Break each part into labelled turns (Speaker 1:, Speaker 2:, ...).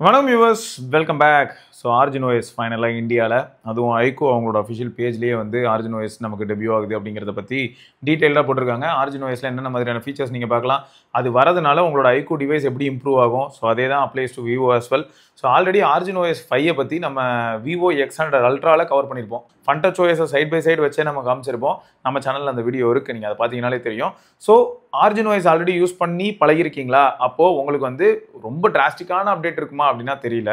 Speaker 1: வணக்கம் viewers, welcome back. So Origin OS ஃபைனலாக இந்தியாவில், அதுவும் ஐகோ அவங்களோட அஃபிஷியல் பேஜ்லேயே வந்து ஆர்ஜின் ஓஎஸ் நமக்கு டெபியூ ஆகுது அப்படிங்கிறத பற்றி டீட்டெயிலாக போட்டிருக்காங்க. ஆர்ஜின் ஓஎஸில் என்னென்ன மாதிரியான ஃபீச்சர்ஸ் நீங்கள் பார்க்கலாம், அது வரதுனால உங்களோட ஐகோ டிவைஸ் எப்படி இம்ப்ரூவ் ஆகும். ஸோ அதே தான் applies to Vivo as well. So already origin OS 5 பற்றி நம்ம விவோ X100 அல்ட்ராவில் கவர் பண்ணியிருப்போம். ஃபன்டச் ஓஎஸை சைட் பை சைடு வச்சே நம்ம காமிச்சிருப்போம். நம்ம சேனலில் அந்த வீடியோ இருக்குது, நீங்கள் அதை பார்த்தீங்கனாலே தெரியும். So Origin OS already use பண்ணி பழகிருக்கீங்களா? அப்போது உங்களுக்கு வந்து ரொம்ப டிராஸ்டிக்கான அப்டேட் இருக்குமா அப்படின்னா தெரியல.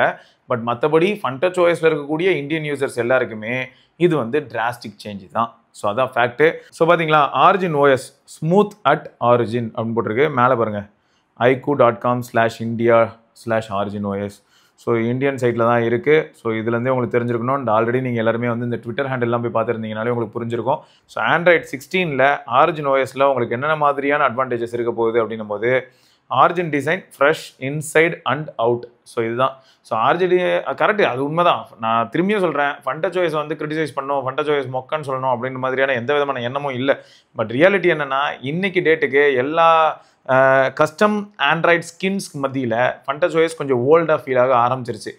Speaker 1: பட் மற்றபடி ஃபன்டச் ஓஎஸில் இருக்கக்கூடிய இந்தியன் யூசர்ஸ் எல்லாருக்குமே இது வந்து டிராஸ்டிக் சேஞ்ச் தான். ஸோ அதான் ஃபேக்ட்டு. ஸோ பார்த்தீங்களா, origin OS smooth at origin அப்படின்னு போட்டிருக்கு. மேலே பாருங்கள், iq.com/india/origin OS. ஸோ இந்தியன் சைட்டில் தான் இருக்குது. ஸோ இதுலேருந்தே உங்களுக்கு தெரிஞ்சிருக்கணும். அண்ட் ஆல்ரெடி நீங்கள் எல்லாருமே வந்து இந்த ட்விட்டர் ஹேண்டில்லாம் போய் பார்த்துருந்தீங்கனாலே உங்களுக்கு புரிஞ்சிருக்கும். ஸோ ஆண்ட்ராய்ட் 16 ஆரிஜின் ஓஎஸில் உங்களுக்கு என்னென்ன மாதிரியான அட்வான்டேஜஸ் இருக்க போகுது அப்படின்னும் போது, origin design fresh inside and out. So இதுதான். ஸோ ஆர்ஜின் கரெக்டு, அது உண்மைதான். நான் திரும்பியும் சொல்கிறேன், ஃபன்டச் ஓஎஸ் வந்து கிரிட்டிசைஸ் பண்ணணும், ஃபன்டச் ஓஎஸ் மொக்கன்னு சொல்லணும் அப்படின்ற மாதிரியான எந்த விதமான எண்ணமும் இல்லை. பட் ரியாலிட்டி என்னென்னா, இன்னைக்கு டேட்டுக்கு எல்லா கஸ்டம் ஆண்ட்ராய்ட் ஸ்கின்ஸ் மத்தியில் ஃபன்டச் ஓஎஸ் கொஞ்சம் ஓல்டாக ஃபீல் ஆக ஆரம்பிச்சிருச்சு.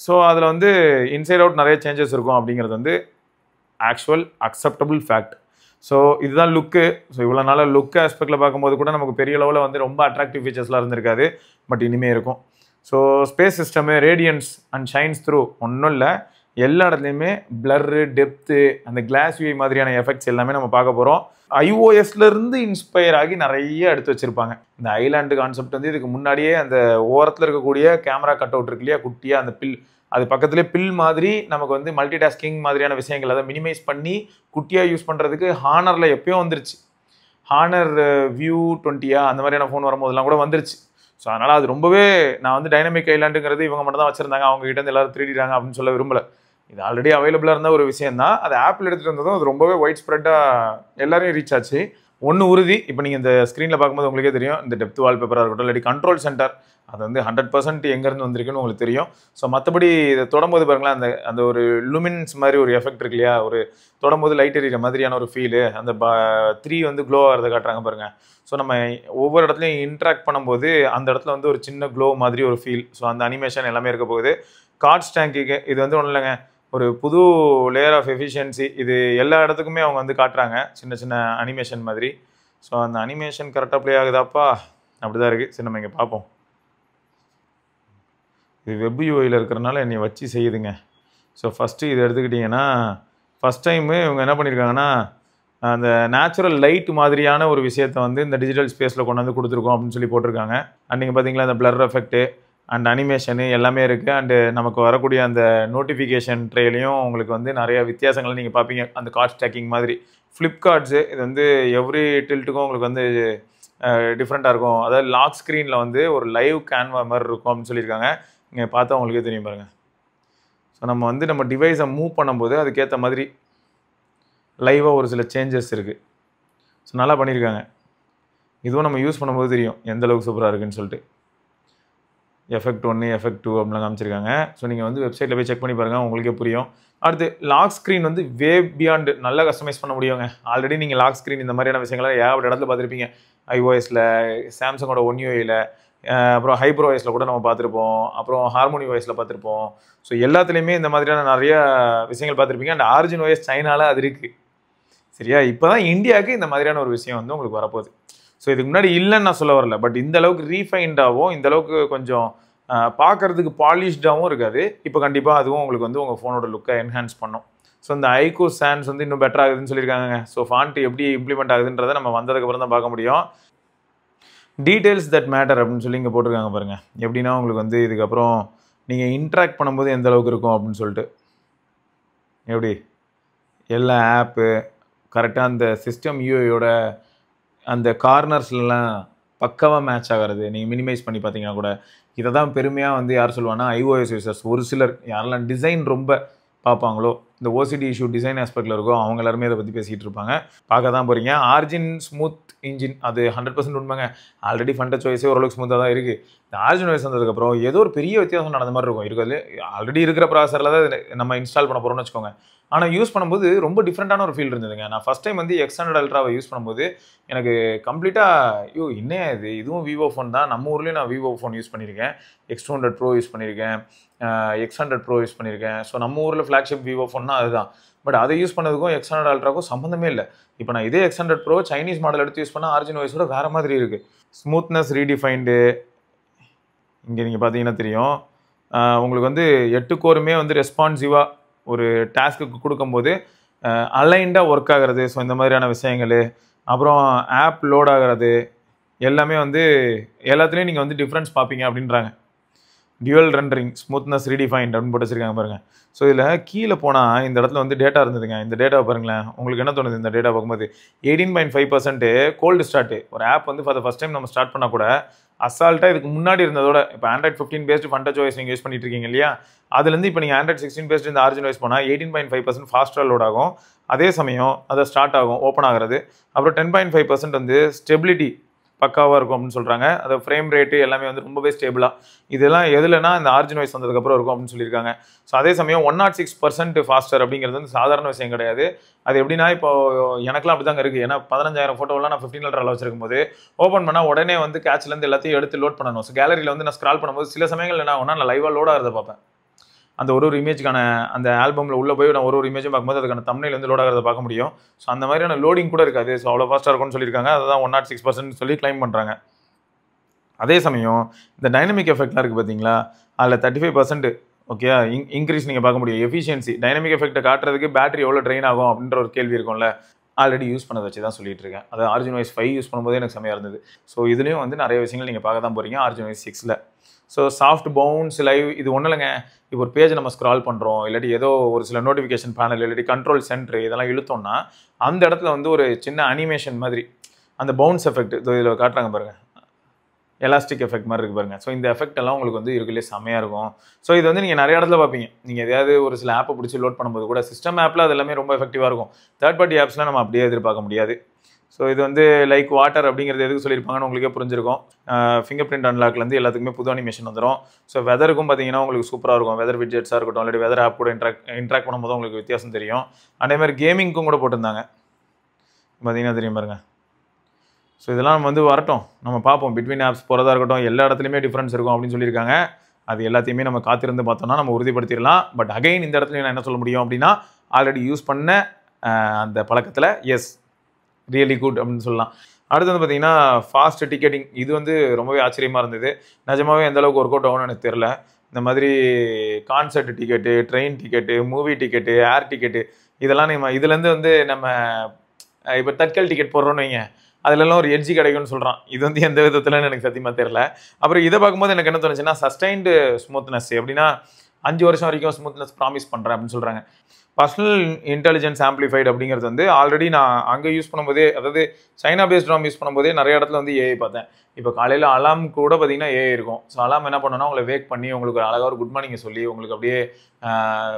Speaker 1: ஸோ அதில் வந்து இன்சைட் அவுட் நிறைய சேஞ்சஸ் இருக்கும் அப்படிங்கிறது வந்து ஆக்சுவல் அக்செப்டபிள் ஃபேக்ட். ஸோ இதுதான் லுக்கு. ஸோ இவ்வளோ நாள் லுக் ஆஸ்பெக்டில் பார்க்கும்போது கூட நமக்கு பெரிய லெவலில் வந்து ரொம்ப அட்ராக்டிவ் ஃபீச்சர்ஸ்லாம் இருந்திருக்காது. பட் இனிமேல் இருக்கும். So space system, radiance and shines through ஒன்றும் இல்லை, எல்லா இடத்துலையுமே பிளர்ரு, டெப்த்து, அந்த கிளாஸ் வியூ மாதிரியான எஃபெக்ட்ஸ் எல்லாமே நம்ம பார்க்க போகிறோம். ஐஓஎஸ்லேருந்து இன்ஸ்பயர் ஆகி நிறைய எடுத்து வச்சுருப்பாங்க. இந்த ஐலாண்டு கான்செப்ட் வந்து இதுக்கு முன்னாடியே அந்த ஓரத்தில் இருக்கக்கூடிய கேமரா கட் அவுட் இருக்கு இல்லையா, குட்டியாக அந்த பில், அது பக்கத்துலேயே பில் மாதிரி நமக்கு வந்து மல்டி டாஸ்கிங் மாதிரியான விஷயங்கள் அதை மினிமைஸ் பண்ணி குட்டியாக யூஸ் பண்ணுறதுக்கு ஹானரில் எப்பயும் வந்துருச்சு. ஹானர் வியூ 20 அந்த மாதிரியான ஃபோன் வரும்போதெல்லாம் கூட வந்துருச்சு. ஸோ அதனால் அது ரொம்பவே, நான் வந்து டைனமிக் ஐலாண்டுங்கிறது இவங்க மட்டும் தான் வச்சுருந்தாங்க, அவங்க கிட்ட இருந்து எல்லாரும் 3D அப்படின்னு சொல்ல விரும்பலை. இது ஆல்ரெடி அவைலபிளாக இருந்த ஒரு விஷயம் தான். அது ஆப்பிள் எடுத்துகிட்டு வந்ததும் அது ரொம்பவே ஒயிட் ஸ்ப்ரெட்டாக எல்லாரையும் ரீச் ஆச்சு. ஒன்று உறுதி, இப்போ நீங்கள் இந்த ஸ்க்ரீனில் பார்க்கும்போது உங்களுக்கே தெரியும், இந்த டெப்த் வால்பேப்பராக இருக்கட்டும், இல்லாட்டி கண்ட்ரோல் சென்டர், அது வந்து 100% எங்கேருந்து வந்திருக்குன்னு உங்களுக்கு தெரியும். ஸோ மற்றபடி இதை தொடும்போது பாருங்களேன், அந்த அந்த ஒரு லுமின்ஸ் மாதிரி ஒரு எஃபெக்ட் இருக்கு இல்லையா, ஒரு தொடும்போது லைட் எரியிற மாதிரியான ஒரு ஃபீலு, அந்த 3 வந்து க்ளோ ஆகிறத காட்டுறாங்க பாருங்கள். ஸோ நம்ம ஒவ்வொரு இடத்துலையும் இன்ட்ராக்ட் பண்ணும்போது அந்த இடத்துல வந்து ஒரு சின்ன க்ளோ மாதிரி ஒரு ஃபீல். ஸோ அந்த அனிமேஷன் எல்லாமே இருக்க போகுது. கார்ட்ஸ் டேங்கிக்கு இது வந்து ஒன்றும் இல்லைங்க, ஒரு புது லேயர் ஆஃப் எஃபிஷியன்சி. இது எல்லா இடத்துக்குமே அவங்க வந்து காட்டுறாங்க, சின்ன சின்ன அனிமேஷன் மாதிரி. ஸோ அந்த அனிமேஷன் கரெக்டாக ப்ளே ஆகுதாப்பா, அப்படி தான் இருக்குது. சரி, நம்ம இங்கே பார்ப்போம். இது வெப் யூஐயில் இருக்கிறனால என்னை வச்சு செய்யுதுங்க. ஸோ ஃபஸ்ட்டு இது எடுத்துக்கிட்டிங்கன்னா, ஃபஸ்ட் டைமு இவங்க என்ன பண்ணியிருக்காங்கன்னா, அந்த நேச்சுரல் லைட் மாதிரியான ஒரு விஷயத்தை வந்து இந்த டிஜிட்டல் ஸ்பேஸில் கொண்டு வந்து கொடுத்துருக்கோம் அப்படின்னு சொல்லி போட்டிருக்காங்க. அண்ட் நீங்கள் பார்த்தீங்களா, அந்த பிளர் எஃபெக்ட்டு அண்ட் அனிமேஷனு எல்லாமே இருக்குது. அண்டு நமக்கு வரக்கூடிய அந்த நோட்டிஃபிகேஷன் ட்ரேலையும் உங்களுக்கு வந்து நிறைய வித்தியாசங்களை நீங்கள் பார்ப்பீங்க. அந்த கார்ட் ஸ்டாக்கிங் மாதிரி ஃப்ளிப்கார்ட்ஸு இது வந்து எவ்ரி டில்ட்டுக்கும் உங்களுக்கு வந்து டிஃப்ரெண்ட்டாக இருக்கும். அதாவது லாக் ஸ்க்ரீனில் வந்து ஒரு லைவ் கேன்வா மாதிரி இருக்கும் அப்படின்னு சொல்லியிருக்காங்க. இங்கே பார்த்தா உங்களுக்கே தெரியும் பாருங்கள். ஸோ நம்ம வந்து நம்ம டிவைஸை மூவ் பண்ணும்போது அதுக்கேற்ற மாதிரி லைவாக ஒரு சில சேஞ்சஸ் இருக்குது. ஸோ நல்லா பண்ணியிருக்காங்க. இதுவும் நம்ம யூஸ் பண்ணும்போது தெரியும் எந்த அளவுக்கு சூப்பராக இருக்குதுன்னு சொல்லிட்டு. எஃபெக்ட் 1, எஃபெக்ட் 2 அப்படிலாம் காமிச்சிருக்காங்க. ஸோ நீங்கள் வந்து வெப்சைட்டில் போய் செக் பண்ணி பாருங்கள், உங்களுக்கே புரியும். அடுத்து லாக் ஸ்க்ரீன் வந்து வே பியாண்டு நல்லா கஸ்டமைஸ் பண்ண முடியுங்க. ஆல்ரெடி நீங்கள் லாக் ஸ்க்ரீன் இந்த மாதிரியான விஷயங்கள்லாம் ஏகப்பட்ட இடத்துல பார்த்துருப்பீங்க. ஐஓஎஸில், சாம்சங்கோட ஒன் யூஐயில், அப்புறம் ஹைப்ரோ ஓஎஸில் கூட நம்ம பார்த்துருப்போம், அப்புறம் ஹார்மோனி ஓஎஸில் பார்த்துருப்போம். ஸோ எல்லாத்துலேயுமே இந்த மாதிரியான நிறைய விஷயங்கள் பார்த்துருப்பீங்க. அண்ட் ஆரிஜின் ஓஎஸ் சைனாவில் அது இருக்குது. சரியா, இப்போ தான் இந்தியாவுக்கு இந்த மாதிரியான ஒரு விஷயம் வந்து உங்களுக்கு வரப்போகுது. ஸோ இதுக்கு முன்னாடி இல்லைன்னு நான் சொல்ல வரல, பட் இந்த அளவுக்கு ரீஃபைண்டாகவும் இந்த அளவுக்கு கொஞ்சம் பார்க்குறதுக்கு பாலிஷ்டாகவும் இருக்காது. இப்போ கண்டிப்பாக அதுவும் உங்களுக்கு வந்து உங்கள் ஃபோனோட லுக்கை என்ஹான்ஸ் பண்ணும். ஸோ இந்த ஐகோ சான்ஸ் வந்து இன்னும் பெட்டர் ஆகுதுன்னு சொல்லியிருக்காங்க. ஸோ ஃபாண்ட் எப்படி இம்ப்ளிமெண்ட் ஆகுதுன்றதை நம்ம வந்ததுக்கப்புறம் தான் பார்க்க முடியும். டீட்டெயில்ஸ் தட் மேட்டர் அப்படின்னு சொல்லி இங்கே போட்டிருக்காங்க பாருங்கள். எப்படின்னா உங்களுக்கு வந்து இதுக்கப்புறம் நீங்கள் இன்ட்ராக்ட் பண்ணும்போது எந்த அளவுக்கு இருக்கும் அப்படின்னு சொல்லிட்டு, எப்படி எல்லா ஆப்பு கரெக்டாக அந்த சிஸ்டம் யூஐயோட அந்த கார்னர்ஸ்லாம் பக்காவாக மேட்ச் ஆகிறது நீங்கள் மினிமைஸ் பண்ணி பார்த்தீங்கன்னா கூட. இதை தான் பெருமையாக வந்து யார் சொல்லுவாங்கன்னா, ஐஓஎஸ் யூசர்ஸ் ஒரு சிலர் யாரெல்லாம் டிசைன் ரொம்ப பார்ப்பாங்களோ, இந்த ஓசிடி இஷ்யூ டிசைன் ஆஸ்பெக்டில் இருக்கோ, அவங்க எல்லாருமே இதை பற்றி பேசிகிட்டு இருப்பாங்க. பார்க்க தான் போகிறீங்க. ஆர்ஜின் ஸ்மூத் இன்ஜின் அது 100% உண்மைங்க. ஆல்ரெடி ஃபன்டச் ஓஎஸே ஓரளவுக்கு ஸ்மூத்தாக தான் இருக்குது. இந்த ஆர்ஜின் ஓஎஸ் வந்ததுக்கப்புறம் ஏதோ ஒரு பெரிய வித்தியாசம் நடந்த மாதிரி இருக்கும். இருக்கிறது ஆல்ரெடி இருக்கிற ப்ராசரில் தான் நம்ம இன்ஸ்டால் பண்ண போகிறோம்னு வச்சுக்கோங்க. ஆனால் யூஸ் பண்ணும்போது ரொம்ப டிஃப்ரெண்ட்டான ஒரு ஃபீல் இருந்ததுங்க. நான் ஃபஸ்ட் டைம் வந்து X100 அல்ட்ராவை யூஸ் பண்ணும்போது எனக்கு கம்ப்ளீட்டாக என்னையா இதுவும் விவோ ஃபோன் தான். நம்ம ஊர்லேயும் நான் விவோ ஃபோன் யூஸ் பண்ணியிருக்கேன். X200 ப்ரோ யூஸ் பண்ணியிருக்கேன், X100 ப்ரோ யூஸ் பண்ணியிருக்கேன். ஸோ நம்ம ஊரில் ஃப்ளாக்ஷிப் விவோ ஃபோன்னா அதுதான். பட் அதை யூஸ் பண்ணதுக்கும் X100 அல்ட்ராவுக்கும் சம்மந்தமே இல்லை. இப்போ நான் இதே X100 ப்ரோ சைனீஸ் மாடல் எடுத்து யூஸ் பண்ணால் ஆர்ஜின் ஓஎஸோட வேறு மாதிரி இருக்குது. ஸ்மூத்னஸ் ரீடிஃபைன்டு இங்கே நீங்கள் பார்த்தீங்கன்னா தெரியும். உங்களுக்கு வந்து 8 கோருமே வந்து ரெஸ்பான்சிவாக ஒரு டாஸ்க்கு கொடுக்கும்போது அலைண்டாக ஒர்க் ஆகிறது. ஸோ இந்த மாதிரியான விஷயங்கள், அப்புறம் ஆப் லோட் ஆகிறது எல்லாமே வந்து எல்லாத்துலேயும் நீங்கள் வந்து டிஃப்ரென்ஸ் பார்ப்பீங்க அப்படின்றாங்க. டியூவல் ரெண்டரிங் ஸ்மூத்னஸ் ரீடிஃபைன்ட் அப்படின்னு போட்டு வச்சிருக்காங்க பாருங்கள். ஸோ இதில் கீழே போனால் இந்த இடத்துல வந்து டேட்டா இருந்ததுங்க. இந்த டேட்டாவை பாருங்களேன். உங்களுக்கு என்ன தோணுது இந்த டேட்டா பார்க்கும்போது? 18.5% கோல்டு ஸ்டார்ட்டு. ஒரு ஆப் வந்து ஃபார் த ஃபஸ்ட் டைம் நம்ம ஸ்டார்ட் பண்ணால் கூட அசால்ட்டாக இதுக்கு முன்னாடி இருந்ததோட இப்போ Android 15 பேஸ்டு ஃபண்டச் ஓஎஸ் நீங்கள் யூஸ் பண்ணிட்டு இருக்கீங்க இல்லையா, அதுலேருந்து இப்போ நீங்கள் Android 16 பேஸ்டு இந்த ஆர்ஜின் ஓஎஸ் போனால் 18.5% ஃபாஸ்ட்டாக லோட் ஆகும். அதே சமயம் அதை ஸ்டார்ட் ஆகும், ஓப்பன் ஆகிறது. அப்புறம் 10.5% வந்து ஸ்டெபிலிட்டி பக்காவாக இருக்கும் அப்படின்னு சொல்கிறாங்க. அது ஃப்ரேம் ரேட்டு எல்லாமே வந்து ரொம்பவே ஸ்டேபிளாக. இதெல்லாம் எதுலனா இந்த ஆர்ஜின் ஓஎஸ் வந்ததுக்கப்புறம் இருக்கும் அப்படின்னு சொல்லியிருக்காங்க. ஸோ அதே சமயம் 106% ஃபாஸ்டர் அப்படிங்கிறது வந்து சாதாரண விஷயம் கிடையாது. அது எப்படின்னா இப்போ எனக்குலாம் அப்படி தாங்க இருக்குது. ஏன்னா 15,000 ஃபோட்டோவெல்லாம் நான் 15 அல்ட்ராவில் வச்சிருக்கும் போது ஓப்பன் பண்ணால் உடனே வந்து கேட்ச்லேருந்து எல்லாத்தையும் எடுத்து லோட் பண்ணணும். ஸோ கேலரியில் வந்து நான் ஸ்க்ரால் பண்ணும்போது சில சமயங்கள் என்ன ஆகும்னா நான் லைவாக லோட் ஆகிறத பார்ப்பேன். அந்த ஒரு இமேஜுக்கான அந்த ஆல்பமில் உள்ளே போய் நான் ஒரு இமேஜும் பார்க்கும்போது அதுக்கான தம்ப்நெயில் வந்து லோட் ஆகிறத பார்க்க முடியும். ஸோ அந்த மாதிரியான லோடிங் கூட இருக்காது. ஸோ அவ்வளோ ஃபாஸ்ட்டாக இருக்கும்னு சொல்லியிருக்காங்க. அதுதான் 106% சொல்லி கிளைம் பண்ணுறாங்க. அதே சமயம் இந்த டைனமிக் எஃபெக்ட்லாம் இருக்குது பார்த்தீங்களா, அதில் 35% ஓகே இன்க்ரீஸ் நீங்கள் பார்க்க முடியும். எஃபிஷியன்சி டைனமிக் எஃபெக்ட்டை காட்டுறதுக்கு பேட்டரி எவ்வளோ ட்ரெயின் ஆகும் அப்படின்ற ஒரு கேள்வி இருக்கும்ல, ஆல்ரெடி யூஸ் பண்ணதை வச்சு தான் சொல்லிட்டு இருக்கேன். அது ஆர்ஜின் ஓஎஸ் 5 யூஸ் பண்ணும்போதே எனக்கு செம்மையாக இருந்தது. ஸோ இதுலேயும் வந்து நிறைய விஷயங்கள் நீங்கள் பார்க்க தான் போகிறீங்க ஆர்ஜின் ஓஎஸ் 6ல். ஸோ சாஃப்ட் பவுன்ஸ் லைவ் இது ஒன்றும் இல்லைங்க. இப்போ ஒரு பேஜ் நம்ம ஸ்க்ரால் பண்ணுறோம், இல்லாட்டி ஏதோ ஒரு சில நோட்டிஃபிகேஷன் பேனல் இல்லாட்டி கண்ட்ரோல் சென்டர் இதெல்லாம் இழுத்தோம்னா அந்த இடத்துல வந்து ஒரு சின்ன அனிமேஷன் மாதிரி அந்த பவுன்ஸ் எஃபெக்ட் இதில் காட்டுறாங்க பாருங்கள், எலாஸ்டிக் எஃபெக்ட் மாதிரி இருக்குது பாருங்கள். ஸோ இந்த எஃபெக்ட் எல்லாம் உங்களுக்கு வந்து இருக்குல்லே செம்மையாக இருக்கும். ஸோ இது வந்து நீங்கள் நிறைய இடத்துல பார்ப்பீங்க. நீங்கள் எதையாவது ஒரு சில ஆப்பை பிடிச்சி லோட் பண்ணும்போது கூட சிஸ்டம் ஆப்பில் அது எல்லாமே ரொம்ப எஃபெக்டிவாக இருக்கும். தேர்ட் பார்ட்டி ஆப்ஸ்லாம் நம்ம அப்படியே எதிர்பார்க்க முடியாது. ஸோ இது வந்து லைக் வாட்டர் அப்படிங்கிறது எதுக்கு சொல்லியிருப்பாங்கன்னு உங்களுக்கே புரிஞ்சிருக்கும். ஃபிங்கர் பிரிண்ட் அன்லாக்லேருந்து எல்லாத்துக்குமே புது அனிமேஷன் வந்துடும். ஸோ வெதருக்கும் பார்த்தீங்கன்னா உங்களுக்கு சூப்பராக இருக்கும். வெதர் விட்ஜெட்ஸாக இருக்கட்டும், இல்லாட்டி வெதர் ஆப் கூட இன்ட்ராக்ட் பண்ணும்போது உங்களுக்கு வித்தியாசம் தெரியும். அதே மாதிரி கேமிங்க்கும் கூட போட்டிருந்தாங்க பார்த்தீங்கன்னா தெரியும் பாருங்கள். ஸோ இதெல்லாம் நம்ம வந்து வரட்டும், நம்ம பார்ப்போம். பிட்வீன் ஆப்ஸ் போகிறதா இருக்கட்டும், எல்லா இடத்துலையுமே டிஃப்ரென்ஸ் இருக்கும் அப்படின்னு சொல்லியிருக்காங்க. அது எல்லாத்தையுமே நம்ம காத்திருந்து பார்த்தோம்னா நம்ம உறுதிப்படுத்திடலாம். பட் அகைன் இந்த இடத்துல நான் என்ன சொல்ல முடியும் அப்படின்னா, ஆல்ரெடி யூஸ் பண்ண அந்த பழக்கத்தில் எஸ் ரியலி குட் அப்படின்னு சொல்லலாம். அடுத்து வந்து பார்த்தீங்கன்னா ஃபாஸ்ட் டிக்கெட்டிங். இது வந்து ரொம்பவே ஆச்சரியமாக இருந்தது. நிஜமாவே எந்த அளவுக்கு ஒர்க் அவுட் ஆகும்னு எனக்கு தெரில. இந்த மாதிரி concert ticket, train ticket, movie ticket, air ticket இதெல்லாம் நம்ம இதுலேருந்து வந்து நம்ம இப்போ தட்கல் டிக்கெட் போடுறோன்னு வைங்க, அதுலலாம் ஒரு எட்ஜி கிடைக்கும்னு சொல்கிறான். இது வந்து எந்த விதத்துலன்னு எனக்கு சத்தியமாக தெரில. அப்புறம் இதை பார்க்கும்போது எனக்கு என்ன தோணுச்சுன்னா சஸ்டைன்டு ஸ்மூத்னஸ் எப்படின்னா 5 வருஷம் வரைக்கும் ஸ்மூத்னஸ் ப்ராமிஸ் பண்ணுறேன் அப்படின்னு சொல்கிறாங்க. பர்சனல் இன்டெலிஜென்ஸ் ஆம்பிளிஃபைடு அப்படிங்கிறது வந்து ஆல்ரெடி நான் அங்கே யூஸ் பண்ணும்போதே, அதாவது சைனா பேஸ்ட் ராம் யூஸ் பண்ணும்போதே நிறைய இடத்துல வந்து ஏஐ பார்த்தேன். இப்போ காலையில் அலாம் கூட பார்த்தீங்கன்னா ஏஐ இருக்கும். ஸோ அலாம் என்ன பண்ணோன்னா உங்களை வேக் பண்ணி உங்களுக்கு ஒரு அழகாக ஒரு குட் மார்னிங்கை சொல்லி உங்களுக்கு அப்படியே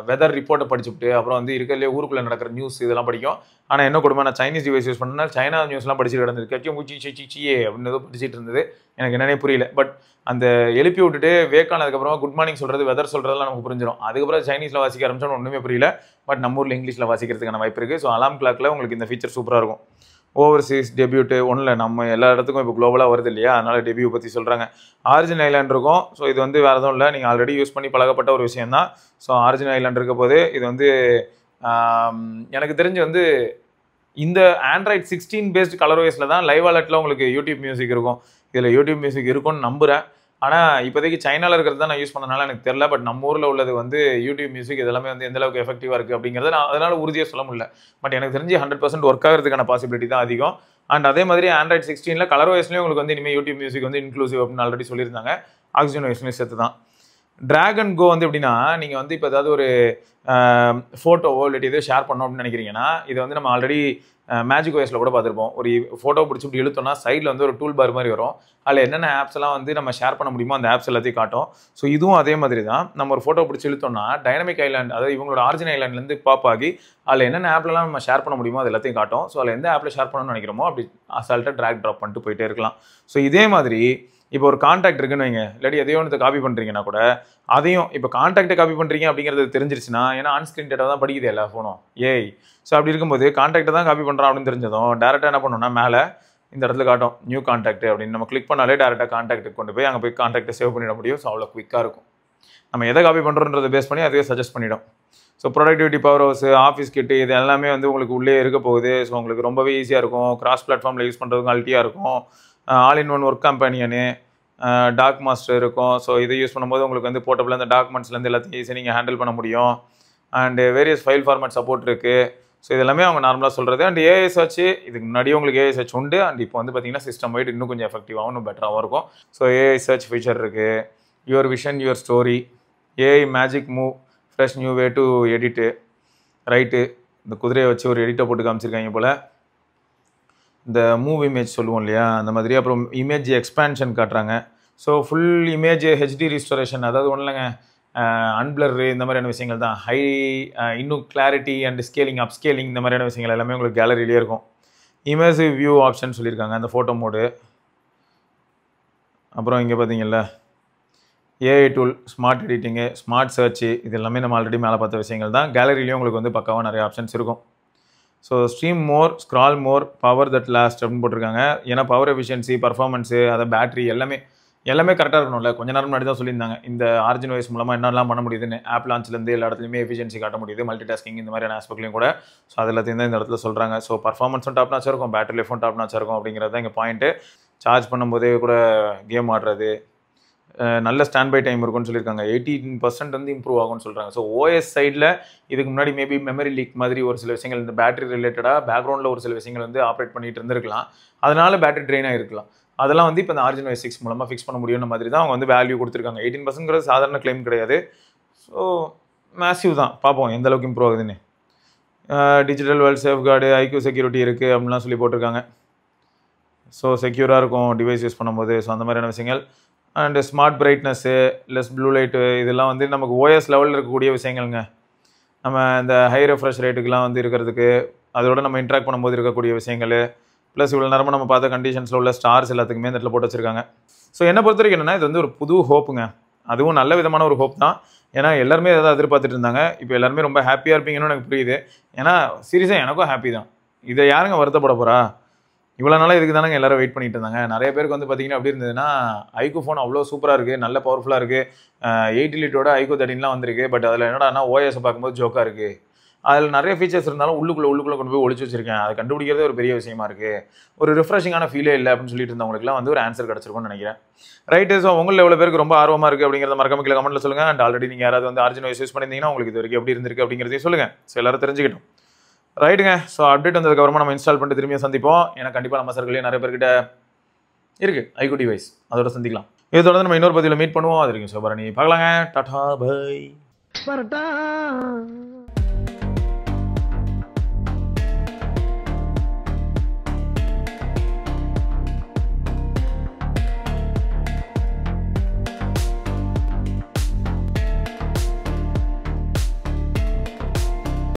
Speaker 1: வெதர் ரிப்போர்ட்டை படிச்சுட்டு அப்புறம் வந்து இருக்கிறதுலே ஊருக்குள்ளே நடக்கிற நியூஸ் இதெல்லாம் படிக்கும். ஆனால் என்ன கொடுமை, நான் சைனீஸ் டிவைஸ் யூஸ் பண்ணால் சைனா நியூஸ்லாம் படிச்சுட்டு கிடந்தது. கட்சியும் சியே அப்படின்னு ஏதோ படிச்சுட்டு இருந்தது. எனக்கு என்னன்னே புரியல. பட் அந்த எழுப்பி விட்டுட்டு வேக் ஆனதுக்கப்புறமா குட் மார்னிங் சொல்கிறது, வெதர் சொல்கிறதெல்லாம் நமக்கு புரிஞ்சிடும். அதுக்கப்புறம் சைனீஸில் வாசிக்க ஆரம்பிச்சோன்னு ஒன்றுமே புரியல. பட் நம்ம ஊரில் இங்கிலீஷில் வாசிக்கிறதுக்கான வாய்ப்பு இருக்குது. ஸோ அலாம் கிளாக்கில் உங்களுக்கு இந்த ஃபீச்சர் சூப்பராக இருக்கும். ஓவர்சீஸ் டெபியூட்டு ஒன்றும் இல்லை, நம்ம எல்லா இடத்துக்கும் இப்போ குளோபலாக வருது இல்லையா, அதனால் டெபியூ பற்றி சொல்கிறாங்க. ஆரிஜின் ஐலாண்ட் இருக்கும். ஸோ இது வந்து வேறு எதுவும் இல்லை, நீங்கள் ஆல்ரெடி யூஸ் பண்ணி பழகப்பட்ட ஒரு விஷயம் தான். ஸோ ஆரிஜின் ஐலாண்ட் இருக்க போது இது வந்து எனக்கு தெரிஞ்சு வந்து இந்த ஆண்ட்ராய்ட் 16 பேஸ்டு கலர்வேஸில் தான் லைவ் வாலெட்டில் உங்களுக்கு யூடியூப் மியூசிக் இருக்கும். இதில் யூடியூப் மியூசிக் இருக்கும்னு நம்புகிறேன். ஆனால் இப்போதைக்கு சைனாவில் இருக்கிறது தான் நான் யூஸ் பண்ணனால எனக்கு தெரில. பட் நம்ம ஊரில் உள்ளது வந்து யூடியூப் மியூசிக் இதெல்லாமே வந்து எந்த அளவுக்கு எஃபெக்டிவாக இருக்குது அப்படிங்கிறத நான் அதனால் உறுதியாக சொல்ல முடியல. பட் எனக்கு தெரிஞ்சு 100% ஒர்க் ஆகிறதுக்கான பாசிபிலிட்டி தான் அதிகம். அண்ட் அதே மாதிரி ஆண்ட்ராய்ட் 16 கலர்வேஸ்லேயும் உங்களுக்கு வந்து இனிமேல் யூடியூப் மியூசிக் வந்து இன்க்ளூசிவ் அப்படின்னு ஆல்ரெடி சொல்லியிருந்தாங்க. ஆக்சிஜன் ஓஎஸ்லையும் சேர்த்து தான். டிராகன் கோ வந்து எப்படின்னா, நீங்கள் வந்து இப்போ ஏதாவது ஒரு ஃபோட்டோவோ இல்லாட்டி எதோ ஷேர் பண்ணோம் அப்படின்னு நினைக்கிறீங்கன்னா, இதை வந்து நம்ம ஆல்ரெடி மேஜிக் ஓஎஸில் கூட பார்த்துருப்போம். ஒரு ஃபோட்டோ பிடிச்சி இப்படி இழுத்தோம்னா சைடில் வந்து ஒரு டூல் பார் மாதிரி வரும். அதில் என்னென்ன ஆப்ஸ் எல்லாம் வந்து நம்ம ஷேர் பண்ண முடியுமோ அந்த ஆப்ஸ் எல்லாத்தையும் காட்டும். ஸோ இதுவும் அதே மாதிரி தான். நம்ம ஒரு ஃபோட்டோ பிடிச்சி இழுத்தோம்னா டைனமிக் ஐலாண்ட், அதாவது இவங்களோட ஆரிஜின் ஐலாண்ட்லேருந்து பாப் ஆகி அதில் என்னென்ன ஆப்லலாம் நம்ம ஷேர் பண்ண முடியுமோ அது எல்லாத்தையும் காட்டும். ஸோ அதில் எந்த ஆப்பில் ஷேர் பண்ணணும்னு நினைக்கிறோமோ அப்படி அசால்ட்டாக ட்ராக் ட்ராப் பண்ணிட்டு போயிட்டே இருக்கலாம். ஸோ இதே மாதிரி இப்போ ஒரு கான்டாக்ட் இருக்குன்னு வைங்க, இல்லாட்டி எதையோ ஒன்று காப்பி பண்ணுறீங்கன்னா கூட அதையும் இப்போ கான்டாக்டை காப்பி பண்ணுறீங்க அப்படிங்கிறது தெரிஞ்சிருச்சுன்னா, ஏன்னா ஆன்ஸ்கிரீன் டேட்டா தான் படிக்குது எல்லா ஃபோனும் ஏய். ஸோ அப்படி இருக்கும்போது கான்டாக்டை தான் காப்பி பண்ணுறான் அப்படின்னு தெரிஞ்சதும் டேரெக்டாக என்ன பண்ணணும்னா மேலே இந்த இடத்துல காட்டும் நியூ கான்டாக்ட் அப்படின்னு நம்ம கிளிக் பண்ணாலே டேரெக்டாக கான்டாக்ட்டுக்கு கொண்டு போய் அங்கே போய் கான்டாக்டை சேவ் பண்ணிட முடியும். ஸோ அவ்வளோ குயிக்காக இருக்கும். நம்ம எதை காப்பி பண்ணுறோன்றதை பேஸ் பண்ணி அதுவே சஜஸ்ட் பண்ணிடும். So productivity powerhouse, office kit இது எல்லாமே வந்து உங்களுக்கு உள்ளே இருக்க போகுது. ஸோ உங்களுக்கு ரொம்பவே ஈஸியாக இருக்கும். கிராஸ் பிளாட்ஃபார்மில் யூஸ் பண்ணுறதுக்கு அல்ட்டியாக இருக்கும். All in one work companion, doc master இருக்கும். ஸோ இதை யூஸ் பண்ணும்போது உங்களுக்கு வந்து போர்ட்டபிள் அந்த டாக்குமெண்ட்ஸ்லேருந்து எல்லாத்தையும் ஈஸியாக நீங்கள் ஹேண்டில் பண்ண முடியும். And various file format support இருக்குது. ஸோ இதெல்லாமே அவங்க நார்மலாக சொல்கிறது. அண்ட் ஏஐ சர்ச் இதுக்கு முன்னாடியே உங்களுக்கு ஏஐ சர்ச் உண்டு. அண்ட் இப்போ வந்து பார்த்தீங்கன்னா சிஸ்டம் வைட் இன்னும் கொஞ்சம் எஃபெக்டிவாகவும் இன்னும் பெட்டராகவும் இருக்கும். ஸோ ஏஐ சர்ச் ஃபீச்சர் இருக்குது. Your vision your story, AI magic move, fresh new way to edit, right. இந்த குதிரையை வச்சு ஒரு எடிட்டை போட்டு காமிச்சிருக்காங்க போல். இந்த மூவ் இமேஜ் சொல்லுவோம் இல்லையா, அந்த மாதிரி. அப்புறம் இமேஜ் எக்ஸ்பேன்ஷன் காட்டுறாங்க. So full image HD restoration, அதாவது ஒன்றும் இல்லைங்க, அன்பிளரு இந்த மாதிரியான விஷயங்கள் தான். இன்னும் clarity and scaling up scaling இந்த மாதிரியான விஷயங்கள் எல்லாமே உங்களுக்கு கேலரியிலே இருக்கும். இமேஜிவ் வியூ ஆப்ஷன் சொல்லியிருக்காங்க அந்த ஃபோட்டோ மோடு. அப்புறம் இங்கே பார்த்தீங்கல்ல AI tool, smart editing, smart search, இது எல்லாமே நம்ம ஆல்ரெடி மேலே பார்த்த விஷயங்கள் தான். கேலரியிலையும் உங்களுக்கு வந்து பக்காவாக நிறைய ஆப்ஷன்ஸ் இருக்கும். So stream more, scroll more, power that last அப்படின்னு போட்டிருக்காங்க. ஏன்னா பவர் எஃபிஷியன்சி, பர்ஃபார்மன்ஸு, அதை பேட்டரி எல்லாமே கரெக்டாக இருக்கணும்ல. கொஞ்ச நேரம் முன்னாடி தான் சொல்லியிருந்தாங்க இந்த ஆரிஜின் வாய்ஸ் மூலமாக என்னெல்லாம் பண்ண முடியுதுன்னு. ஆப் லான்ச்லேருந்து எல்லா இடத்துலையுமே எஃபிஷியன்சி காட்ட முடியுது, மல்டி டாஸ்கிங் இந்த மாதிரியான ஆஸ்பெக்ட்லையும் கூட. ஸோ அது எல்லாத்தையும் தான் இந்த இடத்துல சொல்கிறாங்க. ஸோ பர்ஃபார்மன்ஸும் டாப் நாச்சாக இருக்கும், பேட்டரி லைஃபும் டாப் நாச்சாக இருக்கும் அப்படிங்கிறது தான் இங்கே பாயிண்ட்டு. சார்ஜ் பண்ணும்போதே கூட கேம் ஆடுறது, நல்ல ஸ்டாண்ட் பை டைம் இருக்கும்னு சொல்லியிருக்காங்க. 18% வந்து இம்ப்ரூவ் ஆகும்னு சொல்கிறாங்க. ஸோ ஓஎஸ் சைடில் இதுக்கு முன்னாடி மேபி மெமரி லீக் மாதிரி ஒரு சில விஷயங்கள் இந்த பேட்டரி ரிலேட்டடாக பேக்ரவுண்டில் ஒரு சில விஷயங்கள் வந்து ஆப்ரேட் பண்ணிட்டு இருந்திருக்கலாம். அதனால பேட்டரி ட்ரெயினாக இருக்கலாம். அதெல்லாம் வந்து இப்போ இந்த ஆரிஜின் OS 6 மூலமாக ஃபிக்ஸ் பண்ண முடியும்னு மாதிரி தான் அவங்க வந்து வேல்யூ கொடுத்துருக்காங்க. 18%ங்கிறது சாதாரண கிளைம் கிடையாது. ஸோ மேசிவ் தான். பார்ப்போம் எந்த அளவுக்கு இம்ப்ரூவ் ஆகுதுன்னு. Digital world safeguard, IQ security இருக்குது அப்படின்லாம் சொல்லி போட்டிருக்காங்க. ஸோ செக்யூராக இருக்கும் டிவைஸ் யூஸ் பண்ணும்போது. ஸோ அந்த மாதிரியான விஷயங்கள். And smart brightness, less blue light, இதெல்லாம் வந்து நமக்கு ஓஎஸ் லெவலில் இருக்கக்கூடிய விஷயங்கள்ங்க. நம்ம இந்த ஹை ரெஃப்ரெஷ் ரேட்டுக்கெலாம் வந்து இருக்கிறதுக்கு, அதோட நம்ம இன்ட்ராக்ட் பண்ணும்போது இருக்கக்கூடிய விஷயங்கள், ப்ளஸ் இவ்வளோ நேரமாக நம்ம பார்த்த கண்டிஷன்ஸில் உள்ள ஸ்டார்ஸ் எல்லாத்துக்குமே இந்த இடத்துல போட்டு வச்சுருக்காங்க. ஸோ என்னை பொறுத்த வரைக்கும் என்னென்னா, இது வந்து ஒரு புது ஹோப்புங்க. அதுவும் நல்ல விதமான ஒரு ஹோப் தான். ஏன்னா எல்லாருமே எதாவது எதிர்பார்த்துட்டு இருந்தாங்க. இப்போ எல்லாருமே ரொம்ப ஹாப்பியாக இருப்பீங்கன்னு எனக்கு புரியுது. ஏன்னா சீரியஸாக எனக்கும் ஹாப்பி தான். இதை யாருங்க வருத்தப்பட போகிறா? இவ்வளோ நாளாக இதுக்கு தானங்க எல்லாரும் வெயிட் பண்ணிட்டு இருந்தாங்க. நிறைய பேருக்கு வந்து பார்த்தீங்கன்னா எப்படி இருந்ததுன்னா, ஐக்யூ ஃபோன் அவ்வளோ சூப்பராக இருக்குது, நல்ல பவர்ஃபுல்லாக இருக்குது, 8 லிட்டரோட ஐக்யூ 13லாம் வந்திருக்கு. பட் அதில் என்னடானா ஓஎஸை பார்க்கும்போது ஜோக்காக இருக்குது. அதில் நிறைய ஃபீச்சர்ஸ் இருந்தாலும் உள்ளுக்குள்ளே கொண்டு போய் ஒளிச்சு வச்சிருக்கேன். அதை கண்டுபிடிக்கிறதே ஒரு பெரிய விஷயமா இருக்குது. ஒரு ரிஃப்ரெஷிங்கான ஃபீலே இல்லை அப்படின்னு சொல்லிட்டு இருந்தவங்களுக்குலாம் வந்து ஒரு ஆன்சர் கிடச்சிருக்கும்னு நினைக்கிறேன். ரைட்டு. ஸோ உங்களில் எவ்வளோ பேருக்கு ரொம்ப ஆர்வமாக இருக்குது அப்படிங்கிறத மறக்காம கீழே கமெண்ட்டில் சொல்லுங்கள். அண்ட் ஆல்ரெடி நீங்கள் யாராவது வந்து ஆரிஜின் OS யூஸ் பண்ணியிருந்தீங்கன்னா உங்களுக்கு இது வரைக்கும் எப்படி இருந்திருக்கு அப்படிங்கிறதையும் சொல்லுங்கள். ஸோ எல்லாரும் தெரிஞ்சுக்கிட்டோம். ரைட்டுங்க. ஸோ அப்டேட் வந்ததுக்கப்புறமா நம்ம இன்ஸ்டால் பண்ணிட்டு திரும்பியும் சந்திப்போம். ஏன்னா கண்டிப்பாக நம்ம சர்க்கிள்லேயே நிறைய பேர்கிட்ட இருக்குது ஐக்யூ டிவைஸ். அதோட சந்திக்கலாம். இதை தொடர்ந்து நம்ம இன்னொரு பதிவில் மீட் பண்ணுவோம். அது வரைக்கும் சோபரணி பார்க்கலாங்க. Tata bye.